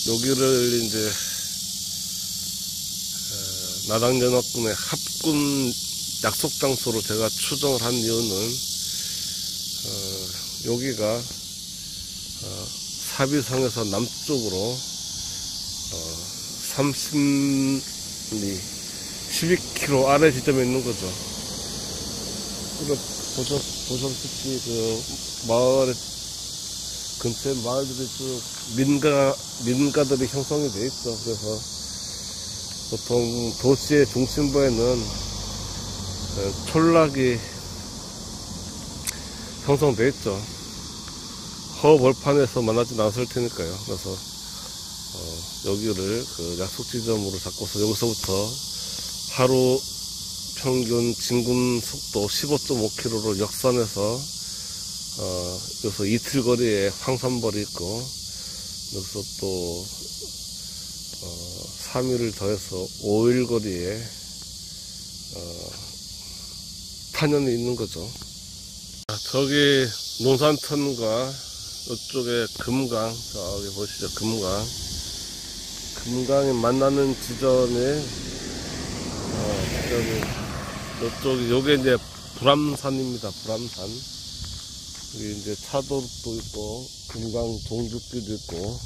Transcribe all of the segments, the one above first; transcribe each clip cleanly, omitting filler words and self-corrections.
여기를 이제 나당연합군의 합군 약속 장소로 제가 추정을 한 이유는 여기가 사비성에서 남쪽으로 30리 12km 아래 지점에 있는 거죠. 보셨듯이 그 마을에 근처에 마을들이 쭉 민가들이 형성이 돼 있죠. 그래서 보통 도시의 중심부에는 촌락이 형성돼 있죠. 허벌판에서 만나진 않았을 테니까요. 그래서 여기를 그 약속 지점으로 잡고서 여기서부터 하루 평균 진군 속도 15.5km로 역산해서 여기서 이틀 거리에 황산벌이 있고, 여기서 또 3일을 더해서 5일 거리에 탄현이 있는 거죠. 저기 논산천과 이쪽에 금강, 저기 보시죠. 금강이 만나는 지점에 이쪽이 요게 이제 불암산입니다. 불암산. 여기 이제 차도도 있고 금강 종주길도 있고.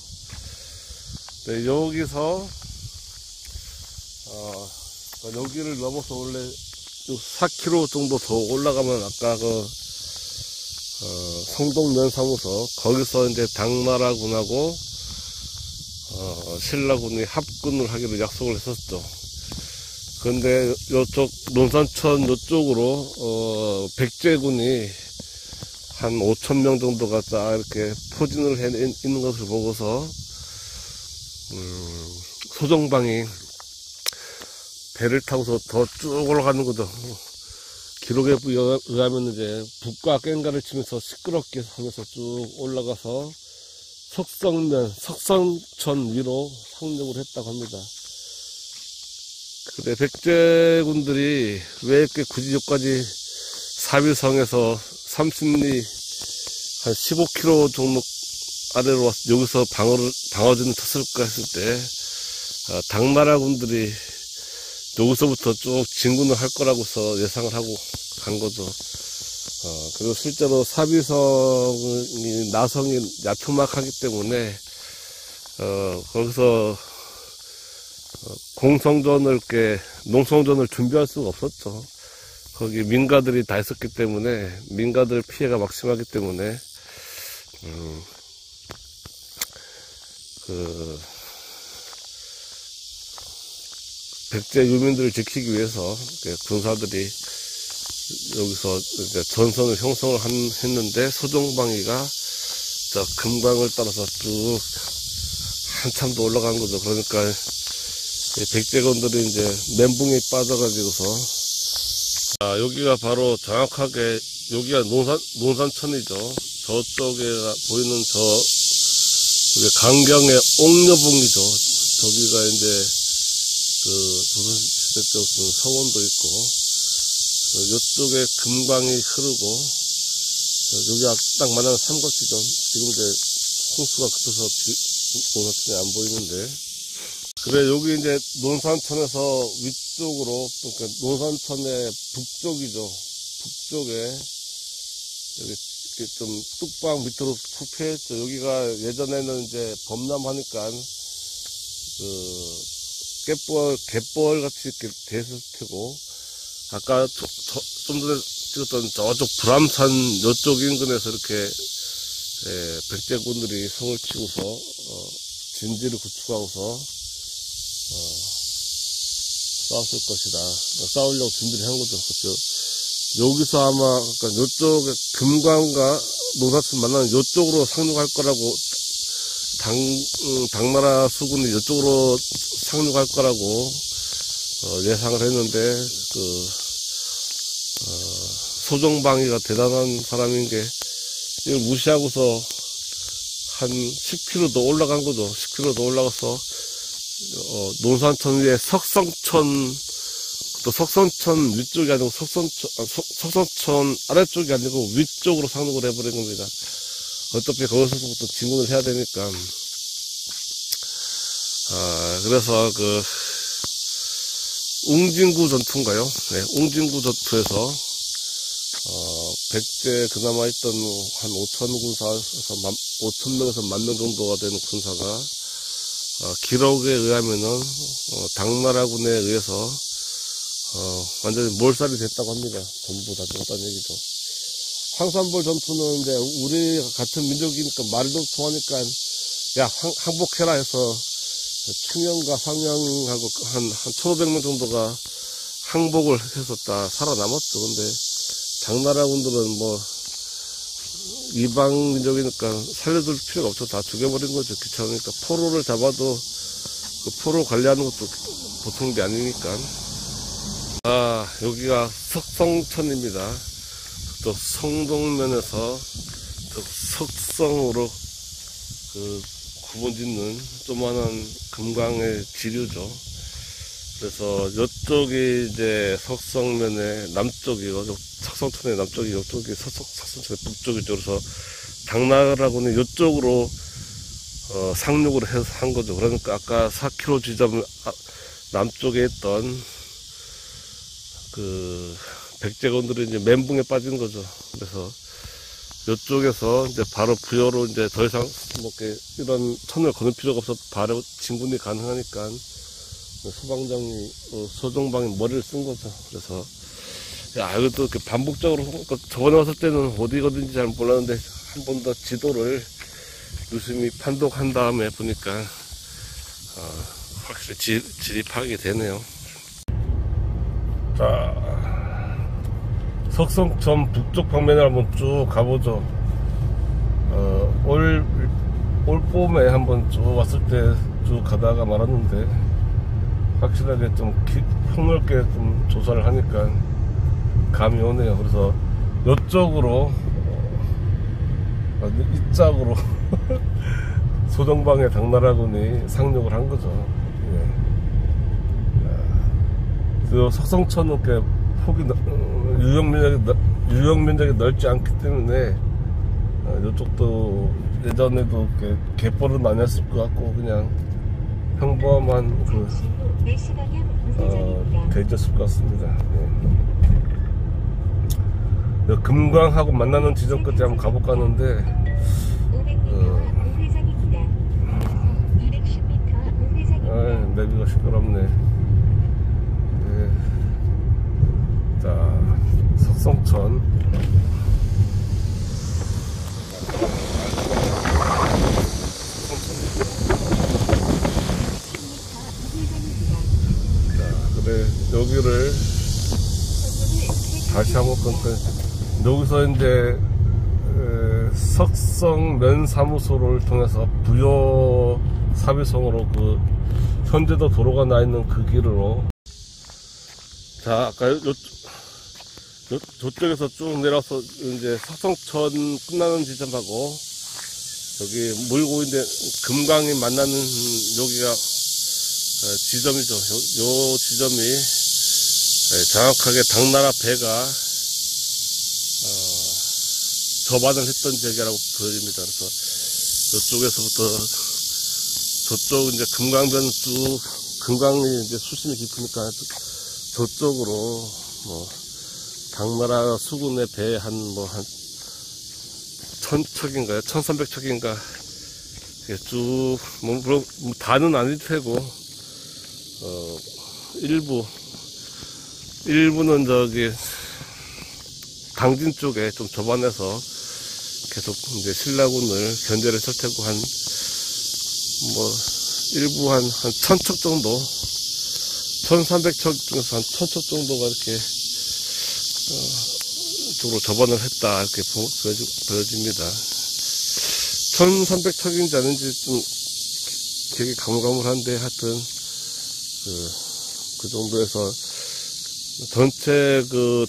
네, 여기서 여기를 넘어서 원래 4km 정도 더 올라가면 아까 그 성동면사무소, 거기서 이제 당나라군하고 신라군이 합군을 하기로 약속을 했었죠. 그런데 요쪽 논산천 요쪽으로 백제군이 한 5,000명 정도가 딱 이렇게 포진을 해 있는 것을 보고서 소정방이 배를 타고서 더 쭉 올라가는 거죠. 기록에 의하면 이제 북과 꽹가를 치면서 시끄럽게 하면서 쭉 올라가서 석성천 위로 상륙을 했다고 합니다. 근데 백제군들이 왜 이렇게 굳이 여기까지 사비성에서 30리 한 15km 정도 아래로 와서 여기서 방어진을 쳤을까 했을 때 당나라군들이 여기서부터 쭉 진군을 할 거라고서 예상을 하고 간 거죠. 그리고 실제로 사비성이 나성이 야투막하기 때문에 거기서 농성전을 준비할 수가 없었죠. 거기 민가들이 다 있었기 때문에, 민가들 피해가 막심하기 때문에 백제 유민들을 지키기 위해서 군사들이 여기서 전선을 형성을 했는데, 소정방이가 저 금강을 따라서 쭉 한참 더 올라간 거죠. 그러니까 백제군들이 이제 멘붕에 빠져가지고서, 여기가 바로 정확하게 여기가 논산천이죠. 저쪽에 보이는 강경의 옥녀봉이죠. 저기가 이제 조선시대 때 무슨 서원도 있고, 이쪽에 금강이 흐르고, 여기 딱 만나는 삼각지점. 지금 이제 홍수가 그쳐서 논산천이 안 보이는데, 그래, 여기 이제 논산천에서 위쪽으로, 그러니까 논산천의 북쪽이죠. 북쪽에, 여기 좀 뚝방 밑으로 푹 패였죠. 여기가 예전에는 이제 범람하니까, 갯벌 같이 이렇게 됐을 테고, 아까 좀 전에 찍었던 저쪽 불암산 요쪽 인근에서 이렇게, 백제군들이 성을 치고서, 진지를 구축하고서, 싸웠을 것이다. 싸우려고 준비를 한 거죠. 그렇죠. 여기서 아마, 그러니까 요쪽에 금강과 논산천 만나는 요쪽으로 상륙할 거라고, 당나라 수군이 이쪽으로 상륙할 거라고 예상을 했는데, 소정방이가 대단한 사람인 게, 이걸 무시하고서 한 10km 더 올라간 거죠. 10km 더 올라가서 논산천 위에 석성천, 또 석성천 위쪽이 아니고 석성천 아래쪽이 아니고 위쪽으로 상륙을 해버린 겁니다. 어차피 거기서부터 진군을 해야 되니까. 그래서 웅진구 전투인가요? 네, 웅진구 전투에서 백제 그나마 있던 한 5천 군사에서 5,000명에서 10,000명 정도가 되는 군사가 기록에 의하면은 당나라군에 의해서 완전히 몰살이 됐다고 합니다. 전부 다 죽었다는 얘기죠. 황산벌 전투는 이제 우리 같은 민족이니까 말도 통하니까 야 항복해라 해서 충영과 상영하고 한 1,500명 정도가 항복을 해서 다 살아남았죠. 근데 당나라군들은 뭐 이방 민족이니까 살려둘 필요가 없죠. 다 죽여버린 거죠. 귀찮으니까. 포로를 잡아도 그 포로 관리하는 것도 보통 게 아니니까. 여기가 석성천입니다. 또 성동면에서 또 석성으로 구분짓는 조그만한 금강의 지류죠. 그래서 이쪽이 이제 석성면의 남쪽이고, 석성천의 남쪽이, 이쪽이 석성천의 북쪽이죠. 그래서 당나라군이 이쪽으로 상륙을 해서 한 거죠. 그러니까 아까 4km 지점 남쪽에 있던 백제군들이 이제 멘붕에 빠진 거죠. 그래서 이쪽에서 이제 바로 부여로 이제 더 이상 뭐 이런 천을 거는 필요가 없어 바로 진군이 가능하니까 소방장이 소정방이 머리를 쓴 거죠. 그래서 이것도 이렇게 반복적으로 저번에 왔을 때는 어디거든지 잘 몰랐는데 한 번 더 지도를 유심히 판독한 다음에 보니까 확실히 질이 파악이 되네요. 자, 석성천 북쪽 방면을 한번 쭉 가보죠. 올 봄에 한번 쭉 왔을 때 쭉 가다가 말았는데 확실하게 좀 폭넓게 좀 조사를 하니까 감이 오네요. 그래서 이쪽으로 이짝으로 소정방의 당나라군이 상륙을 한 거죠. 예. 석성천은 꽤 폭이 유역 면적이 넓지 않기 때문에 이쪽도 예전에도 갯벌은 많이 했을 것 같고 그냥 평범한 대지였을 것 같습니다. 예. 금강하고 만나는 지점까지 한번 가볼까 하는데 내비가 시끄럽네. 예. 자, 석성천. 자, 그래, 여기를 다시 한번 여기서 이제 석성면사무소를 통해서 부여 사비성으로 현재도 도로가 나 있는 그 길으로. 자, 아까 저쪽에서 쭉 내려서 이제 석성천 끝나는 지점하고 여기 물고 있는 금강이 만나는 여기가 지점이죠. 요 지점이 정확하게 당나라 배가 접안을 했던 지역이라고 보여집니다. 그래서 이쪽에서부터 저쪽 이제 금강변 쭉 금강이 이제 수심이 깊으니까 저쪽으로 뭐 당나라 수군의 배 한 1000척인가요? 1300척인가 쭉 물론 다는 아닐 테고 일부는 저기 당진 쪽에 좀 접안해서 계속 이제 신라군을 견제를 했을 테고 일부 한 1000척 정도 1300척 중에서 한 1000척 정도가 이렇게 쪽으로 접안을 했다 이렇게 보여집니다. 1300척인지 아닌지 좀 기억이 가물가물한데 하여튼 그 정도에서 전체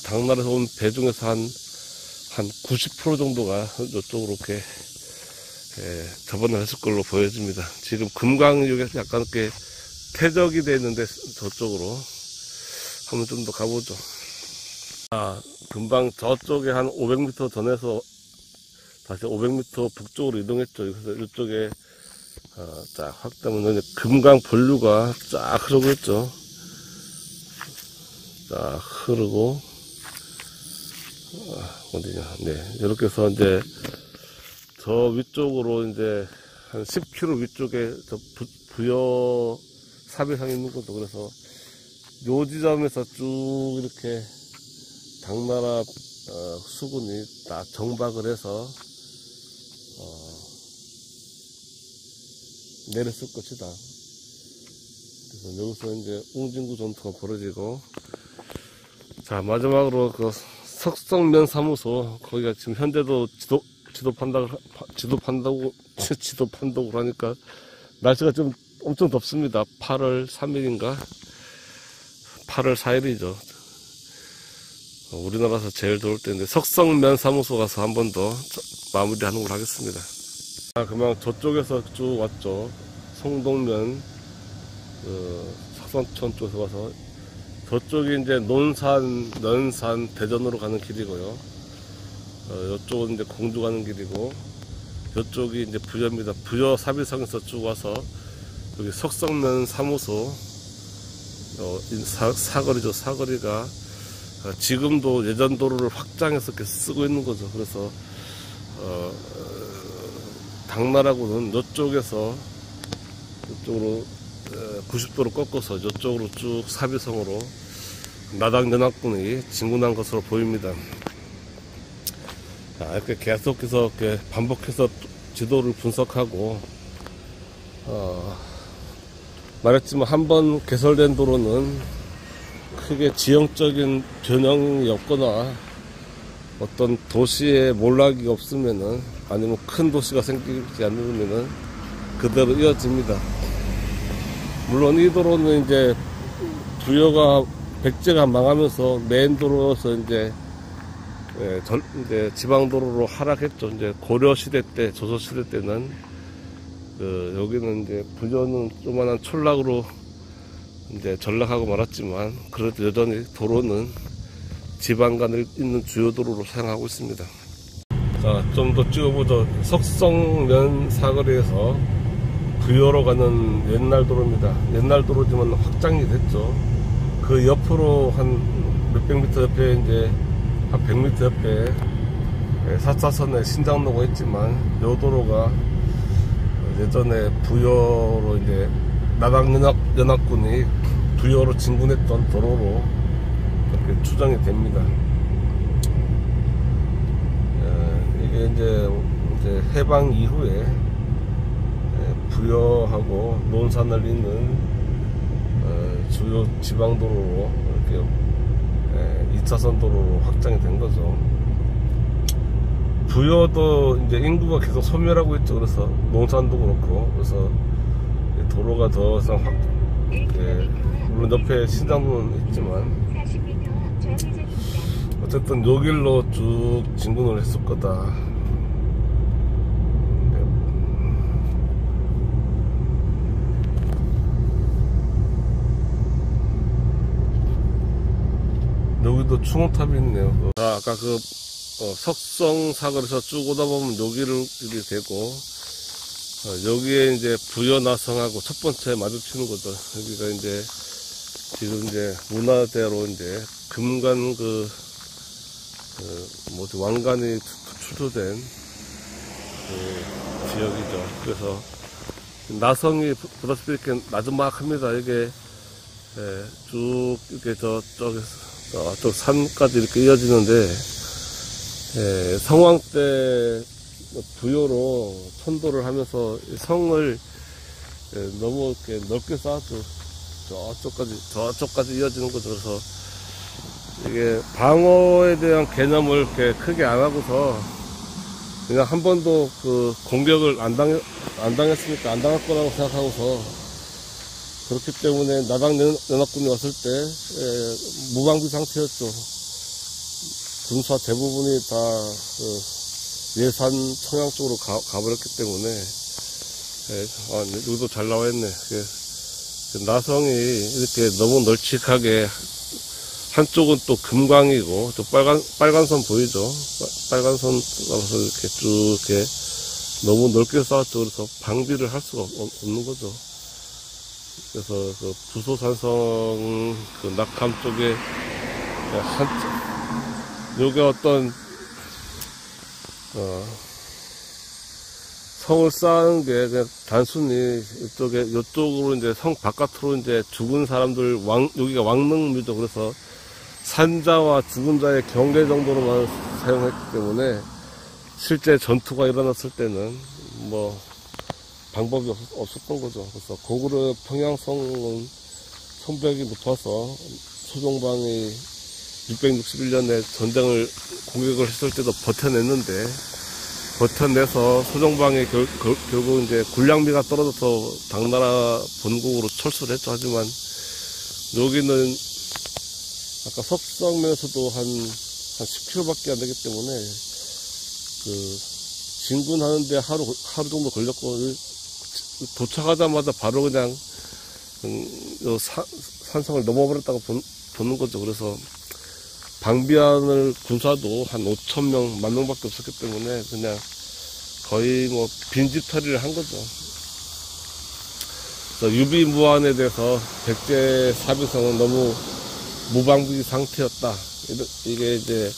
당나라에서 온 배 중에서 한 90% 정도가 이쪽으로 이렇게 접안을 했을 걸로 보여집니다. 지금 금강이 약간 이렇게 퇴적이 되어 있는데 저쪽으로 한번 좀 더 가보죠. 금방 저쪽에 한 500m 전에서 다시 500m 북쪽으로 이동했죠. 그래서 이쪽에 쫙 확대하면 이제 금강 본류가 쫙 흐르고 있죠. 쫙 흐르고, 어디냐. 네. 이렇게 해서 이제 저 위쪽으로 이제 한 10km 위쪽에 저 부여 사비상이 있는 거죠. 그래서 요 지점에서 쭉 이렇게 당나라 수군이 딱 정박을 해서 내렸을 것이다. 그래서 여기서 이제 웅진구 전투가 벌어지고, 자 마지막으로 그 석성면 사무소, 거기가 지금 현재도 지도 판독을 하니까 날씨가 좀 엄청 덥습니다. 8월 3일인가 8월 4일이죠. 우리나라에서 제일 더울 때인데 석성면 사무소 가서 한 번 더 마무리하는 걸로 하겠습니다. 그만 저쪽에서 쭉 왔죠. 성동면 석선천 쪽에서 와서 저쪽이 이제 논산, 연산, 대전으로 가는 길이고요. 이쪽은 이제 공주 가는 길이고, 이쪽이 이제 부여입니다. 부여 사비성에서 쭉 와서 여기 석성면 사무소 사거리죠. 사거리가 지금도 예전 도로를 확장해서 이렇게 쓰고 있는 거죠. 그래서 당나라군은 이쪽에서 이쪽으로 90도로 꺾어서 이쪽으로 쭉 사비성으로 나당연합군이 진군한 것으로 보입니다. 자, 이렇게 계속해서 이렇게 반복해서 지도를 분석하고, 말했지만 한번 개설된 도로는 크게 지형적인 변형이 없거나 어떤 도시에 몰락이 없으면은, 아니면 큰 도시가 생기지 않으면은 그대로 이어집니다. 물론 이 도로는 이제 부여가 백제가 망하면서 메인 도로에서 이제 지방도로로 하락했죠. 이제 고려시대 때, 조선시대 때는, 여기는 이제 부여는 조만한 촌락으로 이제 전락하고 말았지만, 그래도 여전히 도로는 지방 간에 있는 주요 도로로 사용하고 있습니다. 자, 좀 더 찍어보죠. 석성면 사거리에서 부여로 가는 옛날 도로입니다. 옛날 도로지만 확장이 됐죠. 그 옆으로 한 몇백 미터 옆에 이제 한 100m 옆에 4차선에 신장로가 있지만, 요 도로가 예전에 부여로 이제 나당연합군이 부여로 진군했던 도로로 이렇게 추정이 됩니다. 이게 이제 해방 이후에 부여하고 논산을 잇는 주요 지방도로로 이렇게 2차선 도로로 확장이 된 거죠. 부여도 이제 인구가 계속 소멸하고 있죠. 그래서 농산도 그렇고, 그래서 도로가 더 이상 물론 옆에 신장로는 있지만, 어쨌든 요 길로 쭉 진군을 했을 거다. 여기도 충호탑이 있네요. 자, 아까 그 석성사거리에서 쭉 오다 보면 여기를 되고, 여기에 이제 부여나성하고 첫 번째 마주치는 거죠. 여기가 이제 지금 이제 문화재로 이제 금관 왕관이 출토된 지역이죠. 그래서 나성이 보다시피 이렇게 나지막합니다. 이게 쭉 이렇게 저쪽에서 저 산까지 이렇게 이어지는데, 성왕 때 부여로 천도를 하면서 성을 너무 이렇게 넓게 쌓았죠. 저쪽까지 이어지는 거죠. 그래서 이게 방어에 대한 개념을 이렇게 크게 안 하고서 그냥 한 번도 그 공격을 안 당했으니까 안 당할 거라고 생각하고서, 그렇기 때문에 나당연합군이 왔을 때 무방비 상태였죠. 군사 대부분이 다 예산 청양 쪽으로 가버렸기 때문에, 여기도 잘 나와있네. 나성이 이렇게 너무 널찍하게, 한쪽은 또 금광이고, 또 빨간선 보이죠? 빨간선 나와서 이렇게 쭉 이렇게 너무 넓게 쌓았죠. 그래서 방비를 할 수가 없는 거죠. 그래서 그 부소산성 그 낙함 쪽에 요게 어떤 성을 쌓은 게 그냥 단순히 이쪽으로 이제 성 바깥으로 이제 죽은 사람들 여기가 왕릉묘죠. 그래서 산자와 죽은 자의 경계 정도로만 사용했기 때문에 실제 전투가 일어났을 때는 뭐 방법이 없었던 거죠. 그래서 고구려 평양성은 성벽이 높아서 소종방이 661년에 전쟁을 공격을 했을 때도 버텨내서 소종방이 결국 이제 군량미가 떨어져서 당나라 본국으로 철수를 했죠. 하지만 여기는 아까 석성면에서도 한 10km밖에 안 되기 때문에 그 진군하는데 하루 정도 걸렸고 도착하자마자 바로 그냥 산성을 넘어버렸다고 보는 거죠. 그래서 방비하는 군사도 한 5,000명, 10,000명밖에 없었기 때문에 그냥 거의 뭐 빈집털이를 한 거죠. 그래서 유비무환에 대해서 백제 사비성은 너무 무방비 상태였다. 이게 이제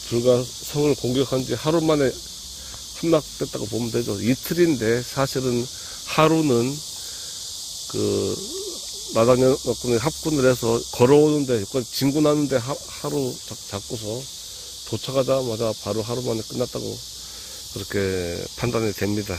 불과 성을 공격한 지 하루 만에 함락됐다고 보면 되죠. 이틀인데 사실은 하루는 그 나당연군이 합군을 해서 걸어오는데 진군하는데 하루 잡고서 도착하자마자 바로 하루 만에 끝났다고 그렇게 판단이 됩니다.